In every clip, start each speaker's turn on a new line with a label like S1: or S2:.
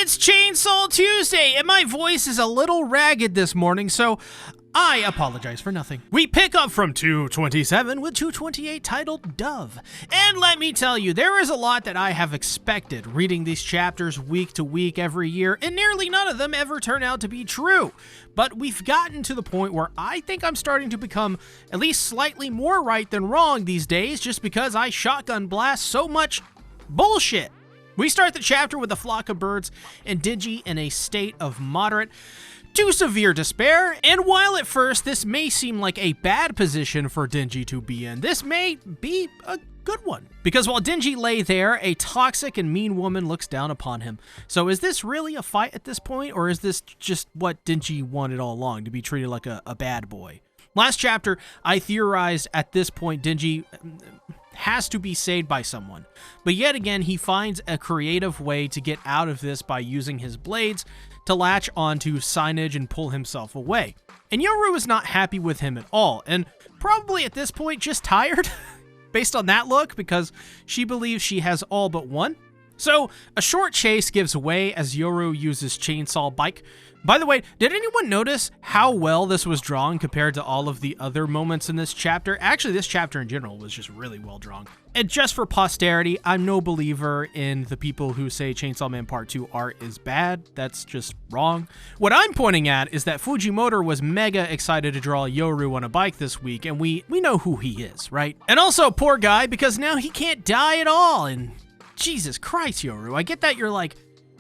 S1: It's Chainsaw Tuesday, and my voice is a little ragged this morning, so I apologize for nothing. We pick up from 227 with 228 titled Dove. And let me tell you, there is a lot that I have expected reading these chapters week to week every year, and nearly none of them ever turn out to be true. But we've gotten to the point where I think I'm starting to become at least slightly more right than wrong these days, just because I shotgun blast so much bullshit. We start the chapter with a flock of birds and Denji in a state of moderate to severe despair, and while at first this may seem like a bad position for Denji to be in, this may be a good one. Because while Denji lay there, a toxic and mean woman looks down upon him. So is this really a fight at this point, or is this just what Denji wanted all along, to be treated like a bad boy? Last chapter, I theorized at this point Denji has to be saved by someone. But yet again, he finds a creative way to get out of this by using his blades to latch onto signage and pull himself away. And Yoru is not happy with him at all, and probably at this point just tired, based on that look, because she believes she has all but won. So a short chase gives way as Yoru uses chainsaw bike. By the way, did anyone notice how well this was drawn compared to all of the other moments in this chapter? Actually, this chapter in general was just really well drawn. And just for posterity, I'm no believer in the people who say Chainsaw Man Part 2 art is bad. That's just wrong. What I'm pointing at is that Fujimoto was mega excited to draw Yoru on a bike this week, and we know who he is, right? And also, poor guy, because now he can't die at all, and Jesus Christ, Yoru, I get that you're like,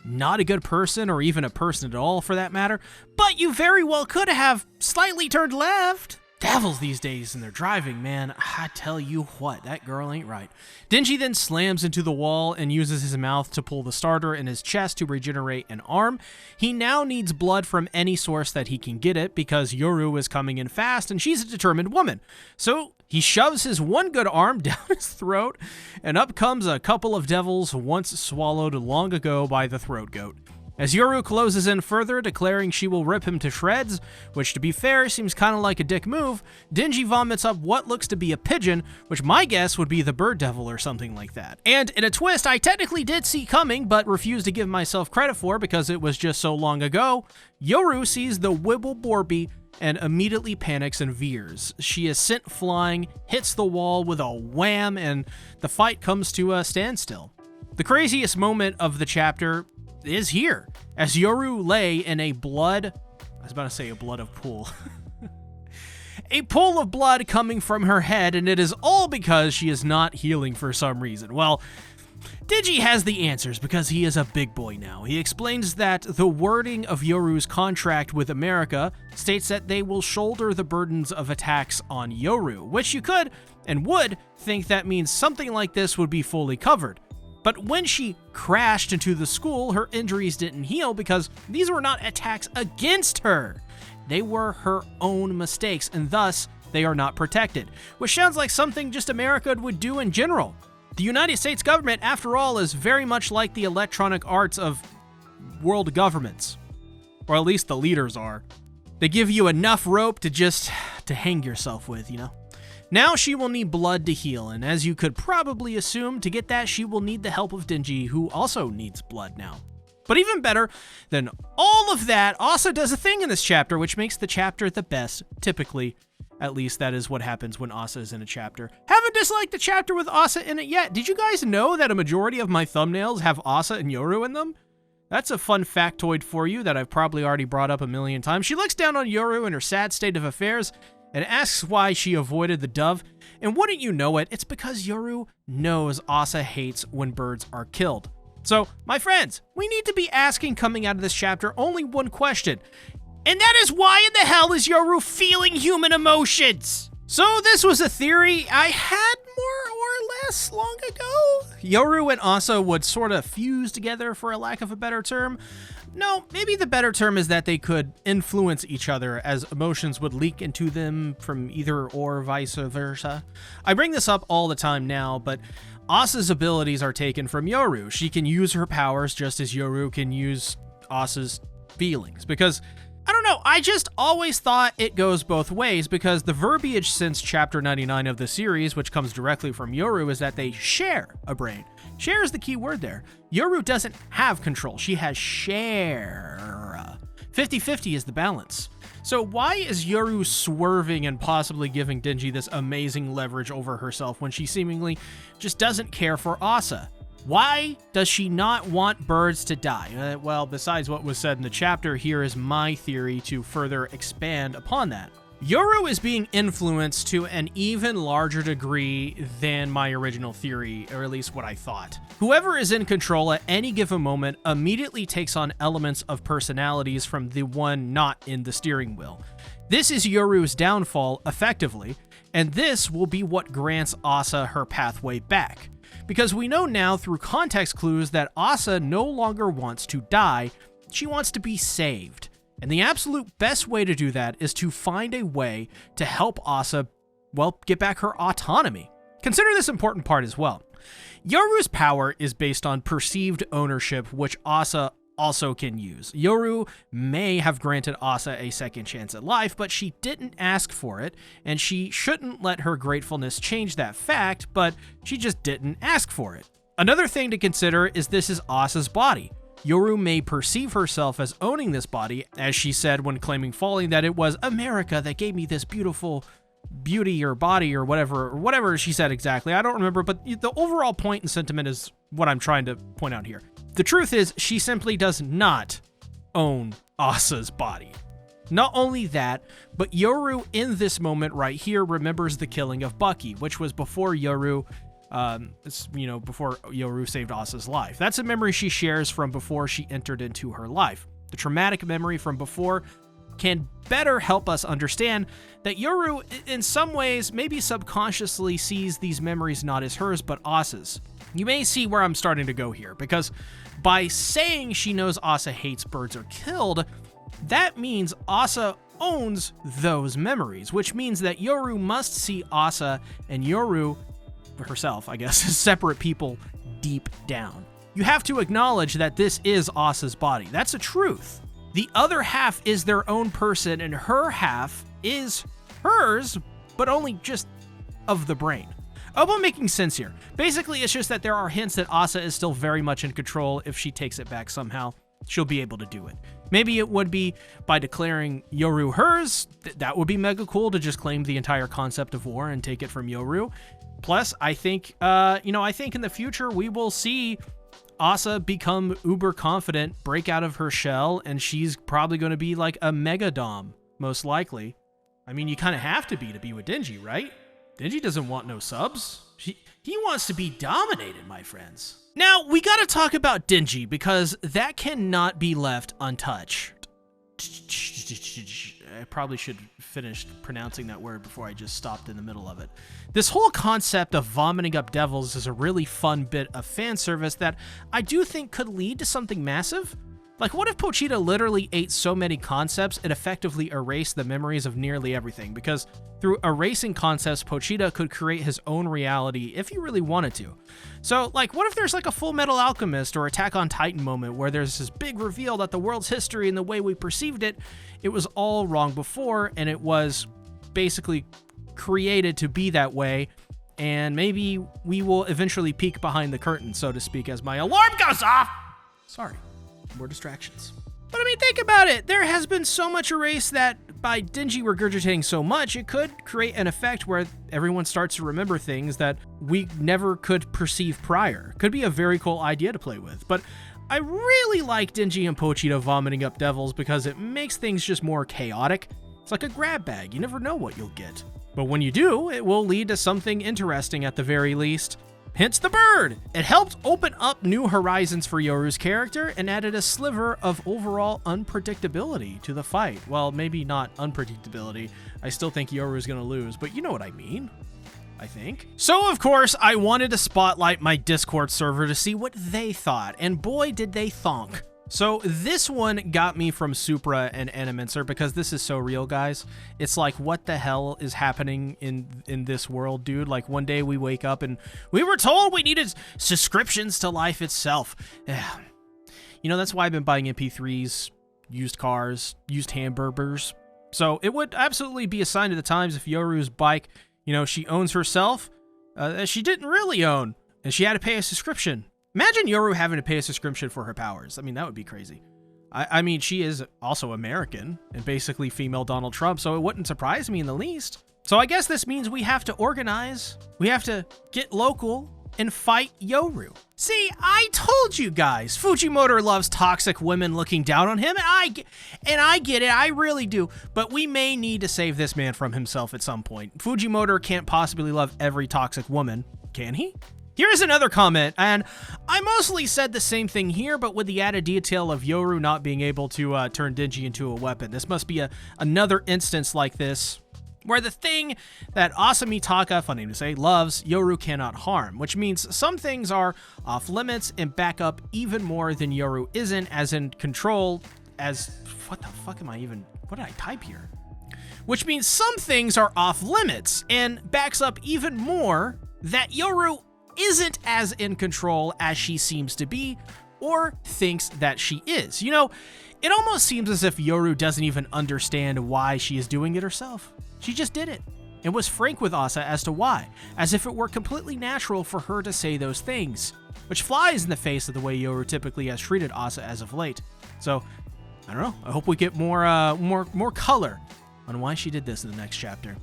S1: not a good person, or even a person at all for that matter, but you very well could have slightly turned left. Devils these days and their driving, man. I tell you what, that girl ain't right. Denji then slams into the wall and uses his mouth to pull the starter in his chest to regenerate an arm. He now needs blood from any source that he can get it, because Yoru is coming in fast and she's a determined woman. So he shoves his one good arm down his throat, and up comes a couple of devils once swallowed long ago by the throat goat. As Yoru closes in further, declaring she will rip him to shreds, which to be fair seems kind of like a dick move, Denji vomits up what looks to be a pigeon, which my guess would be the bird devil or something like that. And in a twist I technically did see coming, but refused to give myself credit for because it was just so long ago, Yoru sees the Wibble and immediately panics and veers. She is sent flying, hits the wall with a wham, and the fight comes to a standstill. The craziest moment of the chapter is here, as Yoru lay in a blood of pool. A pool of blood coming from her head, and it is all because she is not healing for some reason. Well, Denji has the answers because he is a big boy now. He explains that the wording of Yoru's contract with America states that they will shoulder the burdens of attacks on Yoru, which you could and would think that means something like this would be fully covered. But when she crashed into the school, her injuries didn't heal because these were not attacks against her. They were her own mistakes, and thus they are not protected, which sounds like something just America would do in general. The United States government, after all, is very much like the electronic arts of world governments, or at least the leaders are. They give you enough rope to hang yourself with, you know? Now she will need blood to heal, and as you could probably assume, to get that she will need the help of Denji, who also needs blood now. But even better than all of that, ASA does a thing in this chapter, which makes the chapter the best, typically. At least that is what happens when ASA is in a chapter. Haven't disliked the chapter with ASA in it yet. Did you guys know that a majority of my thumbnails have ASA and Yoru in them? That's a fun factoid for you that I've probably already brought up a million times. She looks down on Yoru in her sad state of affairs and asks why she avoided the dove, and wouldn't you know it, it's because Yoru knows ASA hates when birds are killed. So, my friends, we need to be asking coming out of this chapter only one question, and that is, why in the hell is Yoru feeling human emotions? So this was a theory I had more or less long ago. Yoru and ASA would sort of fuse together, for a lack of a better term. No, maybe the better term is that they could influence each other, as emotions would leak into them from either or vice versa. I bring this up all the time now, but ASA's abilities are taken from Yoru. She can use her powers just as Yoru can use ASA's feelings, because I don't know, I just always thought it goes both ways, because the verbiage since chapter 99 of the series, which comes directly from Yoru, is that they share a brain. Share is the key word there. Yoru doesn't have control. She has share. 50-50 is the balance. So why is Yoru swerving and possibly giving Denji this amazing leverage over herself when she seemingly just doesn't care for Asa? Why does she not want birds to die? Well, besides what was said in the chapter, here is my theory to further expand upon that. Yoru is being influenced to an even larger degree than my original theory, or at least what I thought. Whoever is in control at any given moment immediately takes on elements of personalities from the one not in the steering wheel. This is Yoru's downfall, effectively, and this will be what grants Asa her pathway back. Because we know now through context clues that Asa no longer wants to die, she wants to be saved. And the absolute best way to do that is to find a way to help Asa, well, get back her autonomy. Consider this important part as well. Yoru's power is based on perceived ownership, which Asa also can use. Yoru may have granted Asa a second chance at life, but she didn't ask for it, and she shouldn't let her gratefulness change that fact, but she just didn't ask for it. Another thing to consider is this is Asa's body. Yoru may perceive herself as owning this body, as she said when claiming falling that it was America that gave me this beautiful beauty or body or whatever she said exactly. I don't remember, but the overall point and sentiment is what I'm trying to point out here. The truth is, she simply does not own Asa's body. Not only that, but Yoru in this moment right here remembers the killing of Bucky, which was before Yoru before Yoru saved Asa's life. That's a memory she shares from before she entered into her life. The traumatic memory from before can better help us understand that Yoru, in some ways, maybe subconsciously sees these memories not as hers, but Asa's. You may see where I'm starting to go here, because by saying she knows Asa hates birds or killed, that means Asa owns those memories, which means that Yoru must see Asa and Yoru herself, I guess, as separate people deep down. You have to acknowledge that this is Asa's body. That's a truth. The other half is their own person, and her half is hers, but only just of the brain. I hope I'm making sense here. Basically, it's just that there are hints that Asa is still very much in control. If she takes it back somehow, she'll be able to do it. Maybe it would be by declaring Yoru hers. That would be mega cool, to just claim the entire concept of war and take it from Yoru. Plus, I think in the future we will see Asa become uber confident, break out of her shell, and she's probably going to be like a mega dom, most likely. I mean, you kind of have to be with Denji, right? Denji doesn't want no subs. He wants to be dominated, my friends. Now, we got to talk about Denji, because that cannot be left untouched. I probably should finish pronouncing that word before I just stopped in the middle of it. This whole concept of vomiting up devils is a really fun bit of fan service that I do think could lead to something massive. Like, what if Pochita literally ate so many concepts it effectively erased the memories of nearly everything? Because through erasing concepts, Pochita could create his own reality if he really wanted to. So, like, what if there's like a Full Metal Alchemist or Attack on Titan moment where there's this big reveal that the world's history and the way we perceived it, it was all wrong before, and it was basically created to be that way, and maybe we will eventually peek behind the curtain, so to speak, as my alarm goes off! Sorry. More distractions. But I mean, think about it. There has been so much erased that by Denji regurgitating so much, it could create an effect where everyone starts to remember things that we never could perceive prior. Could be a very cool idea to play with. But I really like Denji and Pochita vomiting up devils because it makes things just more chaotic. It's like a grab bag. You never know what you'll get. But when you do, it will lead to something interesting at the very least. Hence the bird! It helped open up new horizons for Yoru's character and added a sliver of overall unpredictability to the fight. Well, maybe not unpredictability. I still think Yoru's gonna lose, but you know what I mean. I think. So, of course, I wanted to spotlight my Discord server to see what they thought, and boy did they thonk. So this one got me from Supra and Animencer because this is so real, guys. It's like, what the hell is happening in this world, dude? Like, one day we wake up and we were told we needed subscriptions to life itself. Yeah. You know, that's why I've been buying MP3s used cars, used hamburgers. So it would absolutely be a sign of the times if Yoru's bike, she owns herself, that she didn't really own, and she had to pay a subscription. Imagine Yoru having to pay a subscription for her powers. I mean, that would be crazy. I mean, she is also American and basically female Donald Trump, so it wouldn't surprise me in the least. So I guess this means we have to organize, we have to get local and fight Yoru. See, I told you guys, Fujimoto loves toxic women looking down on him, and I get it, I really do, but we may need to save this man from himself at some point. Fujimoto can't possibly love every toxic woman, can he? Here's another comment, and I mostly said the same thing here, but with the added detail of Yoru not being able to turn Denji into a weapon. This must be another instance like this, where the thing that ASA MITAKA, funny to say, loves, Yoru cannot harm, which means some things are off limits and back up even more than Yoru isn't, as in control, what the fuck am I even, what did I type here? Which means some things are off limits and backs up even more that Yoru isn't as in control as she seems to be or thinks that she is. It almost seems as if Yoru doesn't even understand why she is doing it herself. She just did it and was frank with Asa as to why, as if it were completely natural for her to say those things, which flies in the face of the way Yoru typically has treated Asa as of late. So, I don't know, I hope we get more color on why she did this in the next chapter.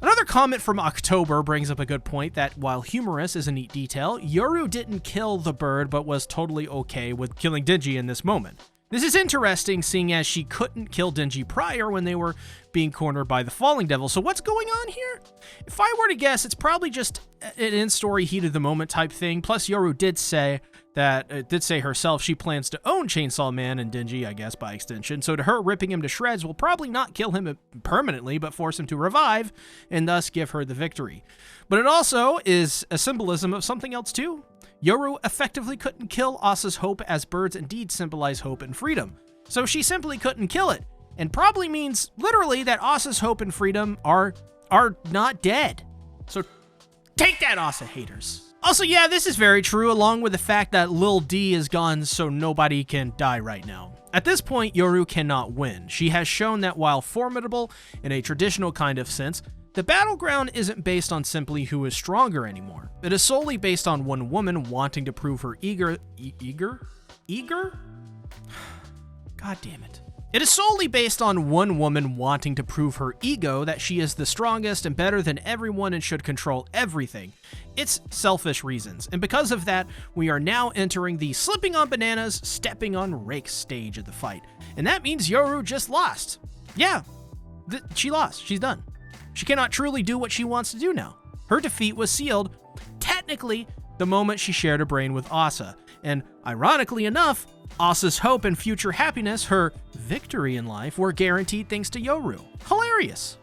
S1: Another comment from October brings up a good point that while humorous is a neat detail, Yoru didn't kill the bird but was totally okay with killing Denji in this moment. This is interesting, seeing as she couldn't kill Denji prior when they were being cornered by the Falling Devil. So what's going on here? If I were to guess, it's probably just an in-story heat of the moment type thing. Plus, Yoru did say herself she plans to own Chainsaw Man and Denji, I guess, by extension. So to her, ripping him to shreds will probably not kill him permanently, but force him to revive and thus give her the victory. But it also is a symbolism of something else too. Yoru effectively couldn't kill Asa's hope, as birds indeed symbolize hope and freedom. So she simply couldn't kill it, and probably means literally that Asa's hope and freedom are not dead. So take that, Asa haters. Also, yeah, this is very true, along with the fact that Lil D is gone, so nobody can die right now. At this point, Yoru cannot win. She has shown that while formidable in a traditional kind of sense, the battleground isn't based on simply who is stronger anymore. It is solely based on one woman wanting to prove her eager? God damn it. It is solely based on one woman wanting to prove her ego that she is the strongest and better than everyone and should control everything. It's selfish reasons, and because of that, we are now entering the slipping on bananas, stepping on rakes stage of the fight. And that means Yoru just lost. Yeah, she lost. She's done. She cannot truly do what she wants to do now. Her defeat was sealed, technically, the moment she shared a brain with Asa. And ironically enough, Asa's hope and future happiness, her victory in life, were guaranteed thanks to Yoru. Hilarious.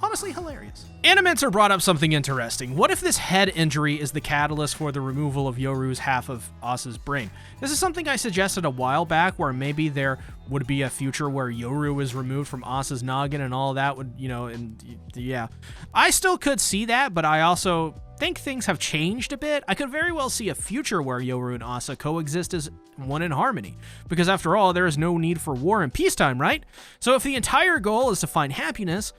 S1: Honestly, hilarious. Animancer brought up something interesting. What if this head injury is the catalyst for the removal of Yoru's half of Asa's brain? This is something I suggested a while back, where maybe there would be a future where Yoru is removed from Asa's noggin and all that would, and yeah. I still could see that, but I also think things have changed a bit. I could very well see a future where Yoru and Asa coexist as one in harmony, because after all, there is no need for war in peacetime, right? So if the entire goal is to find happiness,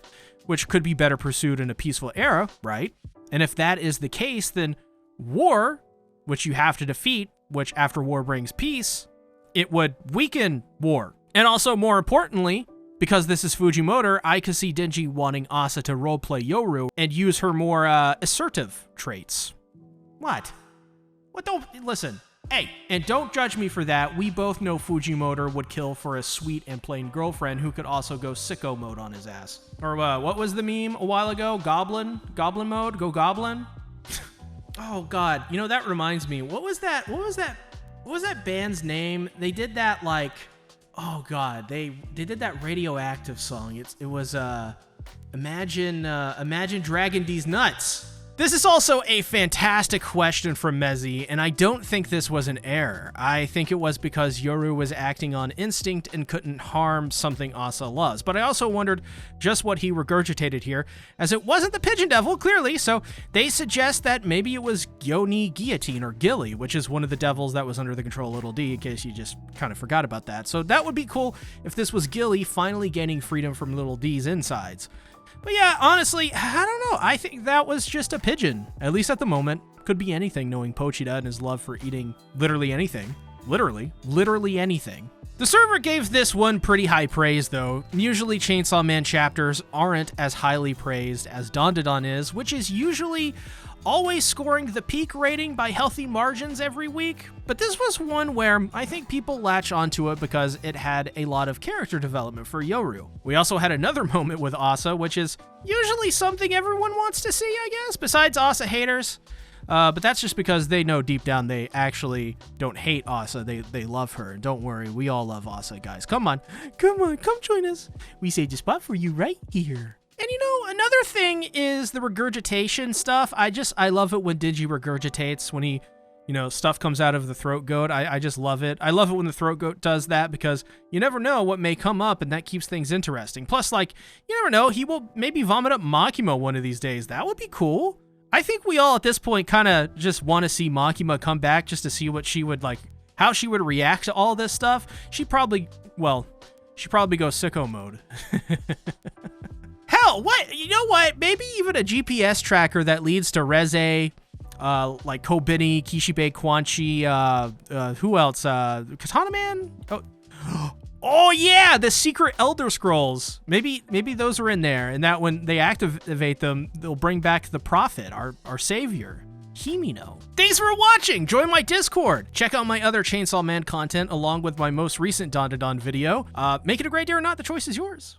S1: which could be better pursued in a peaceful era, right? And if that is the case, then war, which you have to defeat, which after war brings peace, it would weaken war. And also, more importantly, because this is Fujimoto, I could see Denji wanting Asa to roleplay Yoru and use her more assertive traits. What? Don't listen. Hey, and don't judge me for that. We both know Fujimoto would kill for a sweet and plain girlfriend who could also go sicko mode on his ass. Or what was the meme a while ago? Goblin mode? Go Goblin? Oh God, that reminds me. What was that band's name? They did that oh God, they did that Radioactive song. It was Imagine Dragon D's Nuts. This is also a fantastic question from Mezzy, and I don't think this was an error. I think it was because Yoru was acting on instinct and couldn't harm something Asa loves. But I also wondered just what he regurgitated here, as it wasn't the Pigeon Devil, clearly, so they suggest that maybe it was Gyoni Guillotine, or Gilly, which is one of the devils that was under the control of Little D, in case you just kind of forgot about that. So that would be cool if this was Gilly finally gaining freedom from Little D's insides. But yeah, honestly, I don't know. I think that was just a pigeon, at least at the moment. Could be anything, knowing Pochita and his love for eating literally anything. Literally anything. The server gave this one pretty high praise, though. Usually Chainsaw Man chapters aren't as highly praised as Dandadan is, which is usually always scoring the peak rating by healthy margins every week. But this was one where I think people latch onto it because it had a lot of character development for Yoru. We also had another moment with Asa, which is usually something everyone wants to see, I guess, besides Asa haters. But that's just because they know deep down they actually don't hate Asa. They love her. Don't worry, we all love Asa, guys. Come on, come join us. We saved a spot for you right here. And you know, another thing is the regurgitation stuff. I love it when Denji regurgitates, when he, you know, stuff comes out of the throat goat. I just love it. I love it when the throat goat does that because you never know what may come up and that keeps things interesting. Plus, like, you never know, he will maybe vomit up Makima one of these days. That would be cool. I think we all at this point kind of just want to see Makima come back just to see what she would like, how she would react to all this stuff. She'd probably go sicko mode. Hell, what? You know what? Maybe even a GPS tracker that leads to Reze, like Kobeni, Kishibe, Quanchi, who else? Katana Man? Oh yeah, the secret Elder Scrolls. Maybe those are in there, and that when they activate them, they'll bring back the Prophet, our savior, Himino. Thanks for watching! Join my Discord! Check out my other Chainsaw Man content along with my most recent Dandadan video. Make it a great day or not, the choice is yours.